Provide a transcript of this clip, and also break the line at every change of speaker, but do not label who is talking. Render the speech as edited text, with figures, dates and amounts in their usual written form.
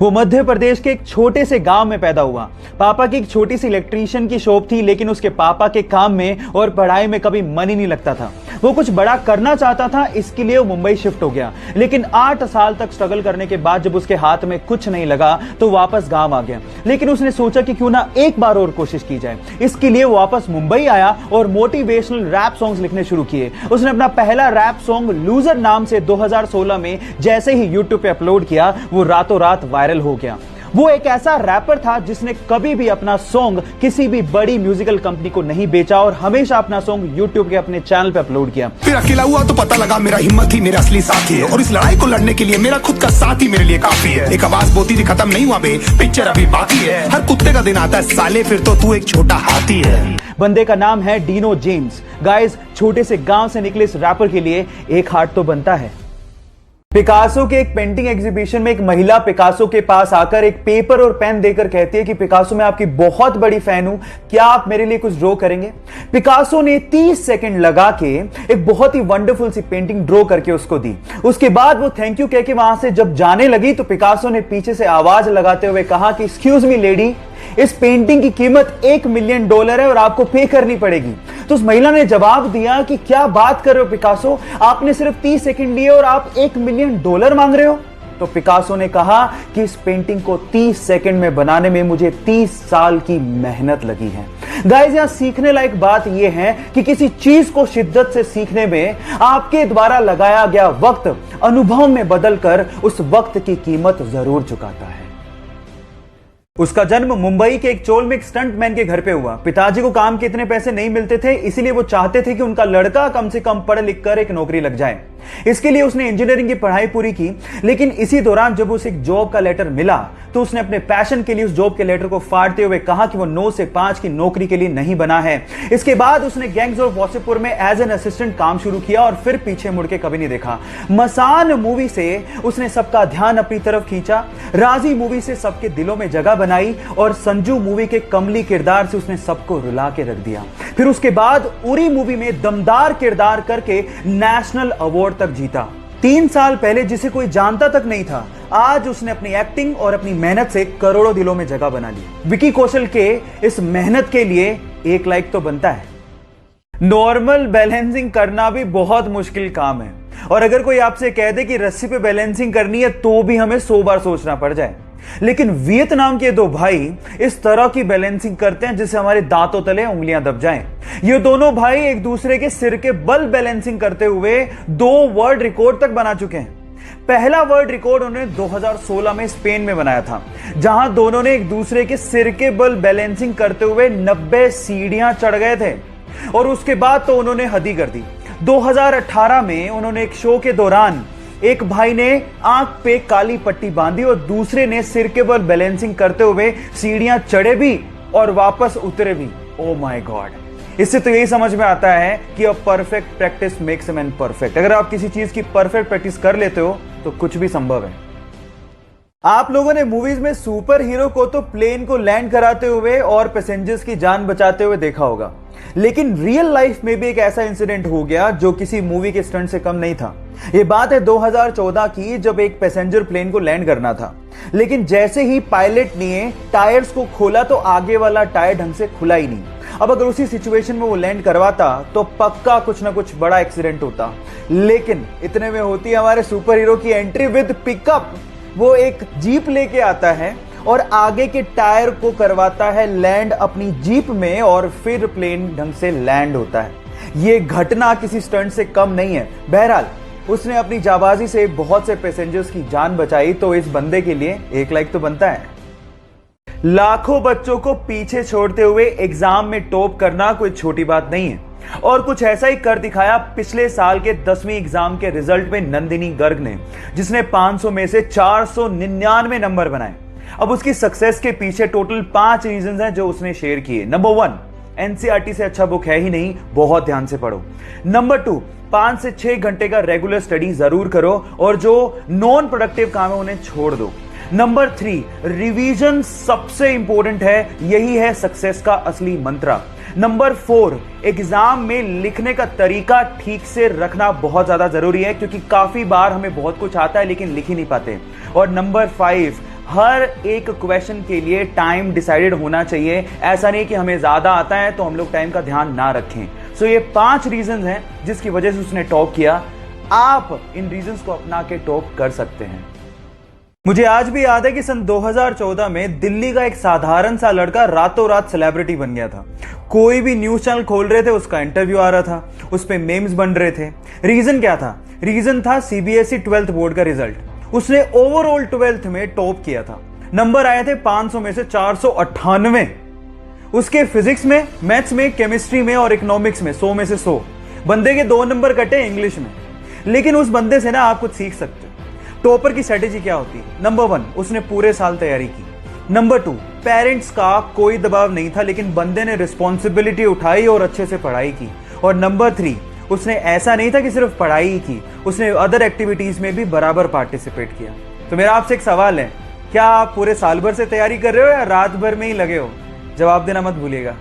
वो मध्य प्रदेश के एक छोटे से गांव में पैदा हुआ। पापा की एक छोटी सी इलेक्ट्रीशियन की शॉप थी, लेकिन उसके पापा के काम में और पढ़ाई में कभी मन ही नहीं लगता था। वो कुछ बड़ा करना चाहता था, इसके लिए वो मुंबई शिफ्ट हो गया। लेकिन 8 साल तक स्ट्रगल करने के बाद जब उसके हाथ में कुछ नहीं लगा तो वापस गांव आ गया। लेकिन उसने सोचा कि क्यों ना एक बार और कोशिश की जाए। इसके लिए वो वापस मुंबई आया और मोटिवेशनल रैप सॉन्ग्स लिखने शुरू किए। उसने अपना पहला रैप सॉन्ग लूजर नाम से 2016 में जैसे ही यूट्यूब पे अपलोड किया, वो रातों रात वायरल हो गया। वो एक ऐसा रैपर था जिसने कभी भी अपना सॉन्ग किसी भी बड़ी म्यूजिकल कंपनी को नहीं बेचा और हमेशा अपना सॉन्ग यूट्यूब के अपने चैनल पे अपलोड किया।
फिर अकेला हुआ तो पता लगा मेरा हिम्मत ही मेरा असली साथी है, और इस लड़ाई को लड़ने के लिए मेरा खुद का साथ ही मेरे लिए काफी है। एक आवाज बोलती थी खत्म नहीं हुआ बे, पिक्चर अभी बाकी है। हर कुत्ते का दिन आता है साले, फिर तो तू एक छोटा हाथी है।
बंदे का नाम है डीनो जेम्स। गाइस, छोटे से गांव से निकले इस रैपर के लिए एक हार्ट तो बनता है। पिकासो के एक पेंटिंग एग्जीबिशन में एक महिला पिकासो के पास आकर एक पेपर और पेन देकर कहती है कि पिकासो, मैं आपकी बहुत बड़ी फैन हूं, क्या आप मेरे लिए कुछ ड्रॉ करेंगे? पिकासो ने 30 सेकंड लगा के एक बहुत ही वंडरफुल सी पेंटिंग ड्रॉ करके उसको दी। उसके बाद वो थैंक यू कह के वहां से जब जाने लगी तो पिकासो ने पीछे से आवाज लगाते हुए कहा कि एक्सक्यूज मी लेडी, इस पेंटिंग की कीमत $1 मिलियन है और आपको पे करनी पड़ेगी। तो उस महिला ने जवाब दिया कि क्या बात कर रहे हो पिकासो, आपने सिर्फ 30 सेकंड लिए और आप $1 मिलियन मांग रहे हो? तो पिकासो ने कहा कि इस पेंटिंग को 30 सेकंड में बनाने में मुझे 30 साल की मेहनत लगी है। गाइस, यहां सीखने लायक बात यह है कि किसी चीज को शिद्दत से सीखने में आपके द्वारा लगाया गया वक्त अनुभव में बदलकर उस वक्त की कीमत जरूर चुकाता है। उसका जन्म मुंबई के एक चोल में एक स्टंट मैन के घर पे हुआ। पिताजी को काम के इतने पैसे नहीं मिलते थे, इसीलिए वो चाहते थे कि उनका लड़का कम से कम पढ़ लिख कर एक नौकरी लग जाए। इसके लिए उसने इंजीनियरिंग की पढ़ाई पूरी की। लेकिन इसी दौरान जब उसे एक जॉब का लेटर मिला तो उसने अपने पैशन के लिए उस जॉब के लेटर को फाड़ते हुए कहा कि वो 9 से 5 की नौकरी के लिए नहीं बना है। इसके बाद उसने गैंग्स ऑफ वासेपुर में एज एन असिस्टेंट काम शुरू किया और फिर पीछे मुड़ के कभी नहीं देखा। मसान मूवी से उसने सबका ध्यान अपनी तरफ खींचा, राजी मूवी से सबके दिलों में जगह बनाई और संजू मूवी के कमली किरदार से उसने सबको रुला के रख दिया। फिर उसके बाद उरी मूवी में दमदार किरदार करके नेशनल अवार्ड तक जीता। 3 साल पहले जिसे कोई जानता तक नहीं था, आज उसने अपनी एक्टिंग और अपनी मेहनत से करोड़ों दिलों में जगह बना ली। विकी कौशल के इस मेहनत के लिए एक लाइक तो बनता है। नॉर्मल बैलेंसिंग करना भी बहुत मुश्किल काम है, और अगर कोई आपसे कह दे कि रस्सी पे बैलेंसिंग करनी है तो भी हमें 100 बार सोचना पड़ जाए। लेकिन वियतनाम के 2 भाई इस तरह की बैलेंसिंग करते हैं जिससे हमारे दांतों तले उंगलियां दब जाएं। ये दोनों भाई एक दूसरे के सिर के बल बैलेंसिंग करते हुए 2 वर्ल्ड रिकॉर्ड तक बना चुके हैं। पहला वर्ल्ड रिकॉर्ड उन्होंने 2016 में स्पेन में बनाया था, जहां दोनों ने एक दूसरे के सिर के बल बैलेंसिंग करते हुए 90 सीढ़ियां चढ़ गए थे। और उसके बाद तो उन्होंने हद ही कर दी। 2018 में उन्होंने एक शो के दौरान एक भाई ने आंख पे काली पट्टी बांधी और दूसरे ने सिर के बल बैलेंसिंग करते हुए सीढ़ियां चढ़े भी और वापस उतरे भी। Oh my God! इससे तो यही समझ में आता है कि a perfect practice makes a man perfect. अगर आप किसी चीज की परफेक्ट प्रैक्टिस कर लेते हो तो कुछ भी संभव है। आप लोगों ने मूवीज में सुपर हीरो को तो प्लेन को लैंड कराते हुए और पैसेंजर्स की जान बचाते हुए देखा होगा, लेकिन रियल लाइफ में भी एक ऐसा इंसिडेंट हो गया जो किसी मूवी के स्टंट से कम नहीं था। यह बात है 2014 की, जब एक पैसेंजर प्लेन को लैंड करना था, लेकिन जैसे ही पायलट ने टायर्स को खोला तो आगे वाला टायर ढंग से खुला ही नहीं। अब अगर उसी सिचुएशन में वो लैंड करवाता तो पक्का कुछ ना कुछ बड़ा एक्सीडेंट होता। लेकिन इतने में होती है हमारे सुपर हीरो की एंट्री विद पिकअप। वो एक जीप लेके आता है और आगे के टायर को करवाता है लैंड अपनी जीप में और फिर प्लेन ढंग से लैंड होता है। यह घटना किसी स्टंट से कम नहीं है। बहरहाल उसने अपनी जाबाजी से बहुत से पैसेंजर्स की जान बचाई, तो इस बंदे के लिए एक लाइक तो बनता है। लाखों बच्चों को पीछे छोड़ते हुए एग्जाम में टॉप करना कोई छोटी बात नहीं है, और कुछ ऐसा ही कर दिखाया पिछले साल के 10वीं एग्जाम के रिजल्ट में नंदिनी गर्ग ने, जिसने 500 में से 499 नंबर बनाए। अब उसकी सक्सेस के पीछे टोटल 5 रीजंस हैं जो उसने शेयर किए। नंबर 1, एनसीईआरटी से अच्छा बुक है ही नहीं, बहुत ध्यान से पढ़ो। नंबर 2, 5 से 6 घंटे का रेगुलर स्टडी जरूर करो और जो नॉन प्रोडक्टिव काम है उन्हें छोड़ दो। नंबर 3, रिवीजन सबसे इंपॉर्टेंट है, यही है सक्सेस का असली मंत्र। नंबर 4, एग्जाम में लिखने का तरीका ठीक से रखना बहुत ज्यादा जरूरी है, क्योंकि काफी बार हमें बहुत कुछ आता है लेकिन लिख ही नहीं पाते। और नंबर 5, हर एक क्वेश्चन के लिए टाइम डिसाइडेड होना चाहिए। ऐसा नहीं कि हमें ज्यादा आता है तो हम लोग टाइम का ध्यान ना रखें। सो ये 5 रीजंस हैं जिसकी वजह से उसने टॉप किया। आप इन रीजंस को अपना के टॉप कर सकते हैं। मुझे आज भी याद है कि सन 2014 में दिल्ली का एक साधारण सा लड़का रातों रात सेलिब्रिटी बन गया था। कोई भी न्यूज चैनल खोल रहे थे, उसका इंटरव्यू आ रहा था, उस पे मेम्स बन रहे थे। रीजन क्या था? रीजन था सीबीएसई 12th बोर्ड का रिजल्ट। उसने ओवरऑल 12th में टॉप किया था। नंबर आए थे 500 में से 498। उसके फिजिक्स में, मैथ्स में, केमिस्ट्री में और इकोनॉमिक्स में 100 में से 100। बंदे के 2 नंबर कटे इंग्लिश में। लेकिन उस बंदे से ना आप कुछ सीख सकते हो। टॉपर की स्ट्रेटेजी क्या होती है? नंबर 1, उसने पूरे साल तैयारी की। नंबर 2, पेरेंट्स का कोई दबाव नहीं था, लेकिन बंदे ने रिस्पॉन्सिबिलिटी उठाई और अच्छे से पढ़ाई की। और नंबर 3, उसने ऐसा नहीं था कि सिर्फ पढ़ाई ही की, उसने अदर एक्टिविटीज में भी बराबर पार्टिसिपेट किया। तो मेरा आपसे एक सवाल है, क्या आप पूरे साल भर से तैयारी कर रहे हो या रात भर में ही लगे हो? जवाब देना मत भूलिएगा।